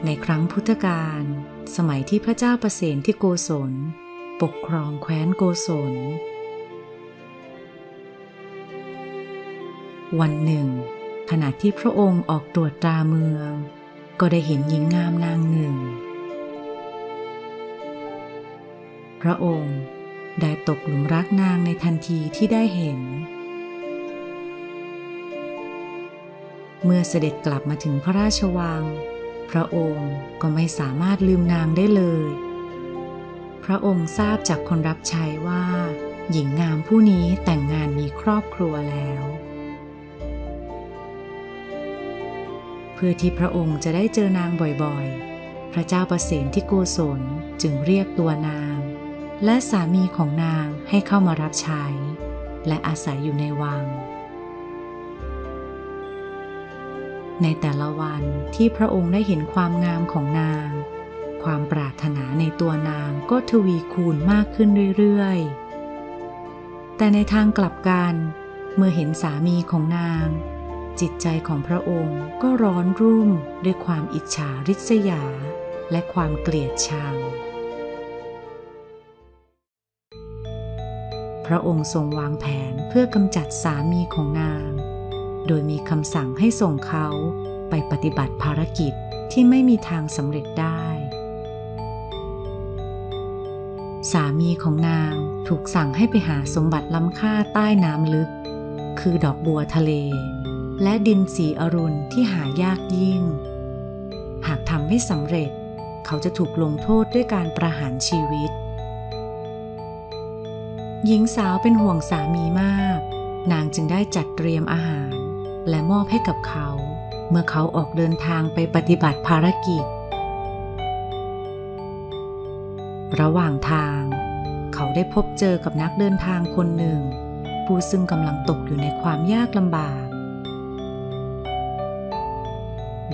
ในครั้งพุทธกาลสมัยที่พระเจ้าประเสนที่โกศลปกครองแคว้นโกศลวันหนึ่งขณะที่พระองค์ออกตรวจตราเมืองก็ได้เห็นหญิงงามนางหนึ่งพระองค์ได้ตกหลุมรักนางในทันทีที่ได้เห็นเมื่อเสด็จกลับมาถึงพระราชวังพระองค์ก็ไม่สามารถลืมนางได้เลยพระองค์ทราบจากคนรับใช้ว่าหญิงงามผู้นี้แต่งงานมีครอบครัวแล้วเพื่อที่พระองค์จะได้เจอนางบ่อยๆพระเจ้าประเสนที่โกศลจึงเรียกตัวนางและสามีของนางให้เข้ามารับใช้และอาศัยอยู่ในวังในแต่ละวันที่พระองค์ได้เห็นความงามของนางความปรารถนาในตัวนางก็ทวีคูณมากขึ้นเรื่อยๆแต่ในทางกลับกันเมื่อเห็นสามีของนางจิตใจของพระองค์ก็ร้อนรุ่มด้วยความอิจฉาริษยาและความเกลียดชังพระองค์ทรงวางแผนเพื่อกำจัดสามีของนางโดยมีคำสั่งให้ส่งเขาไปปฏิบัติภารกิจที่ไม่มีทางสำเร็จได้สามีของนางถูกสั่งให้ไปหาสมบัติล้ำค่าใต้น้ำลึกคือดอกบัวทะเลและดินสีอรุณที่หายากยิ่งหากทำไม่สำเร็จเขาจะถูกลงโทษด้วยการประหารชีวิตหญิงสาวเป็นห่วงสามีมากนางจึงได้จัดเตรียมอาหารและมอบให้กับเขาเมื่อเขาออกเดินทางไปปฏิบัติภารกิจระหว่างทางเขาได้พบเจอกับนักเดินทางคนหนึ่งผู้ซึ่งกำลังตกอยู่ในความยากลำบาก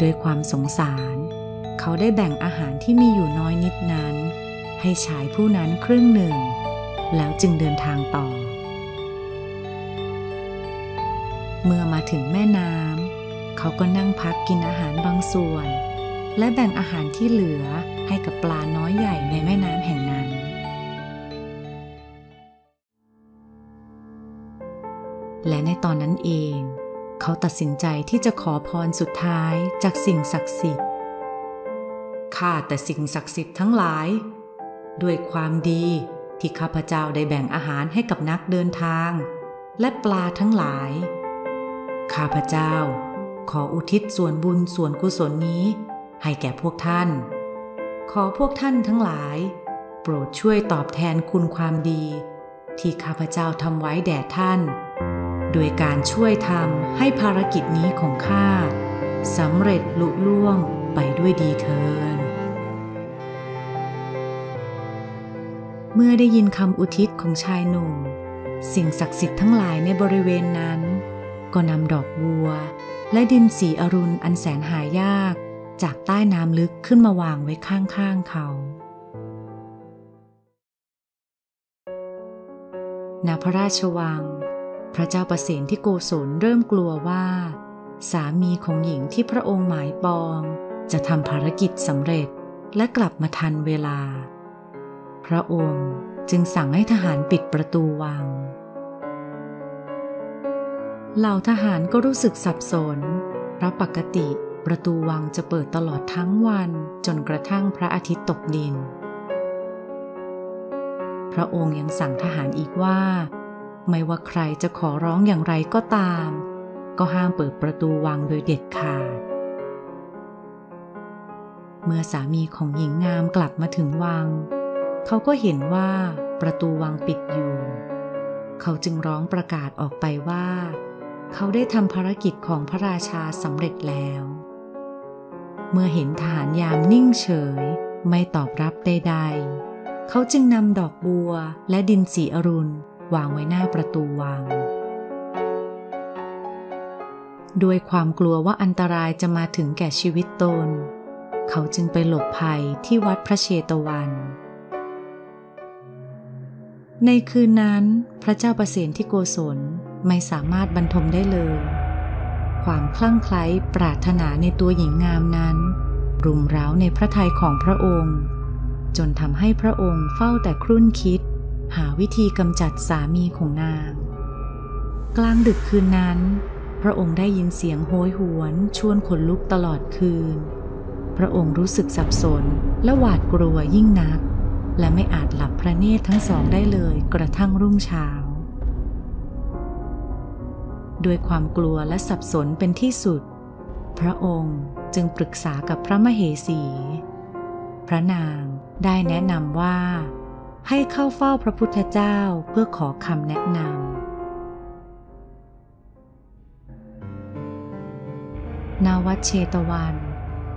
ด้วยความสงสารเขาได้แบ่งอาหารที่มีอยู่น้อยนิดนั้นให้ชายผู้นั้นครึ่งหนึ่งแล้วจึงเดินทางต่อเมื่อมาถึงแม่น้ำเขาก็นั่งพักกินอาหารบางส่วนและแบ่งอาหารที่เหลือให้กับปลาน้อยใหญ่ในแม่น้ำแห่งนั้นและในตอนนั้นเองเขาตัดสินใจที่จะขอพรสุดท้ายจากสิ่งศักดิ์สิทธิ์ข้าแต่สิ่งศักดิ์สิทธิ์ทั้งหลายด้วยความดีที่ข้าพเจ้าได้แบ่งอาหารให้กับนักเดินทางและปลาทั้งหลายข้าพเจ้าขออุทิศส่วนบุญส่วนกุศลนี้ให้แก่พวกท่านขอพวกท่านทั้งหลายโปรดช่วยตอบแทนคุณความดีที่ข้าพเจ้าทำไว้แด่ท่านโดยการช่วยทำให้ภารกิจนี้ของข้าสำเร็จลุล่วงไปด้วยดีเถิดเมื่อได้ยินคำอุทิศของชายหนุ่มสิ่งศักดิ์สิทธิ์ทั้งหลายในบริเวณนั้นก็นำดอกบัวและดินสีอรุณอันแสนหายากจากใต้น้ำลึกขึ้นมาวางไว้ข้างๆเขาณพระราชวังพระเจ้าประเสนที่โกศลเริ่มกลัวว่าสามีของหญิงที่พระองค์หมายปองจะทำภารกิจสำเร็จและกลับมาทันเวลาพระองค์จึงสั่งให้ทหารปิดประตูวังเหล่าทหารก็รู้สึกสับสนเพราะปกติประตูวังจะเปิดตลอดทั้งวันจนกระทั่งพระอาทิตย์ตกดินพระองค์ยังสั่งทหารอีกว่าไม่ว่าใครจะขอร้องอย่างไรก็ตามก็ห้ามเปิดประตูวังโดยเด็ดขาดเมื่อสามีของหญิงงามกลับมาถึงวังเขาก็เห็นว่าประตูวังปิดอยู่เขาจึงร้องประกาศออกไปว่าเขาได้ทำภารกิจของพระราชาสำเร็จแล้วเมื่อเห็นทหารยามนิ่งเฉยไม่ตอบรับใดๆเขาจึงนำดอกบัวและดินสีอรุณวางไว้หน้าประตูวังด้วยความกลัวว่าอันตรายจะมาถึงแก่ชีวิตตนเขาจึงไปหลบภัยที่วัดพระเชตวัน ในคืนนั้นพระเจ้าประเสนที่โกศลไม่สามารถบรรทมได้เลยความคลั่งไคล้ปรารถนาในตัวหญิงงามนั้น รุมเร้าในพระทัยของพระองค์จนทำให้พระองค์เฝ้าแต่ครุ่นคิดหาวิธีกำจัดสามีของนางกลางดึกคืนนั้นพระองค์ได้ยินเสียงโหยหวนชวนขนลุกตลอดคืนพระองค์รู้สึกสับสนและหวาดกลัวยิ่งนักและไม่อาจหลับพระเนตรทั้งสองได้เลยกระทั่งรุ่งเช้าด้วยความกลัวและสับสนเป็นที่สุดพระองค์จึงปรึกษากับพระมเหสีพระนางได้แนะนำว่าให้เข้าเฝ้าพระพุทธเจ้าเพื่อขอคำแนะนำณ วัดเชตวัน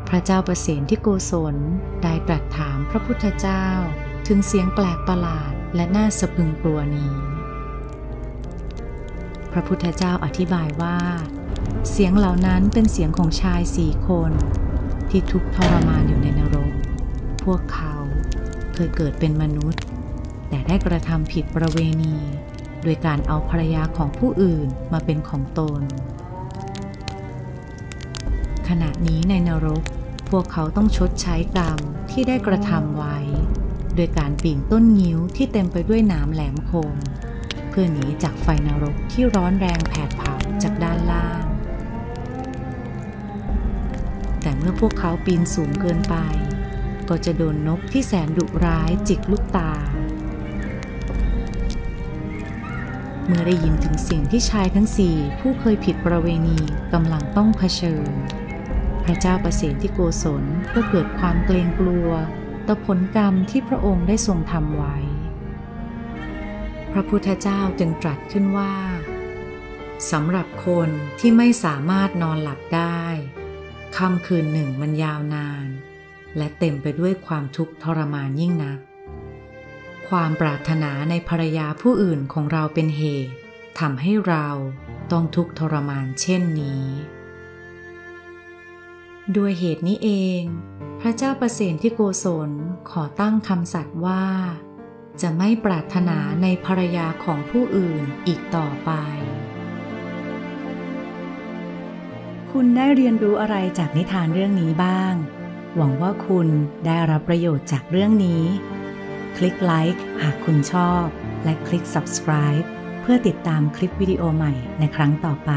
พระเจ้าประเสนที่โกศลได้ตรัสถามพระพุทธเจ้าถึงเสียงแปลกประหลาดและน่าสะพรึงกลัวนี้พระพุทธเจ้าอธิบายว่าเสียงเหล่านั้นเป็นเสียงของชาย4 คนที่ทุกข์ทรมานอยู่ในนรกพวกเขาเคยเกิดเป็นมนุษย์แต่ได้กระทำผิดประเวณีโดยการเอาภรรยาของผู้อื่นมาเป็นของตนขณะนี้ในนรกพวกเขาต้องชดใช้กรรมที่ได้กระทำไว้โดยการปีนต้นงิ้วที่เต็มไปด้วยหนามแหลมคมเพื่อหนีจากไฟนรกที่ร้อนแรงแผดเผาจากด้านล่างแต่เมื่อพวกเขาปีนสูงเกินไปก็จะโดนนกที่แสนดุร้ายจิกลูกตาเมื่อได้ยินถึงสิ่งที่ชายทั้ง4ผู้เคยผิดประเวณีกำลังต้องเผชิญพระเจ้าประเสนที่โกศลก็เกิดความเกรงกลัวต่อผลกรรมที่พระองค์ได้ทรงทำไว้พระพุทธเจ้าจึงตรัสขึ้นว่าสำหรับคนที่ไม่สามารถนอนหลับได้ค่ำคืนหนึ่งมันยาวนานและเต็มไปด้วยความทุกข์ทรมานยิ่งนักความปรารถนาในภรรยาผู้อื่นของเราเป็นเหตุทำให้เราต้องทุกข์ทรมานเช่นนี้ด้วยเหตุนี้เองพระเจ้าประเสนที่โกศลขอตั้งคำสัตย์ว่าจะไม่ปรารถนาในภรรยาของผู้อื่นอีกต่อไปคุณได้เรียนรู้อะไรจากนิทานเรื่องนี้บ้างหวังว่าคุณได้รับประโยชน์จากเรื่องนี้คลิกไลค์หากคุณชอบและคลิก Subscribe เพื่อติดตามคลิปวิดีโอใหม่ในครั้งต่อไป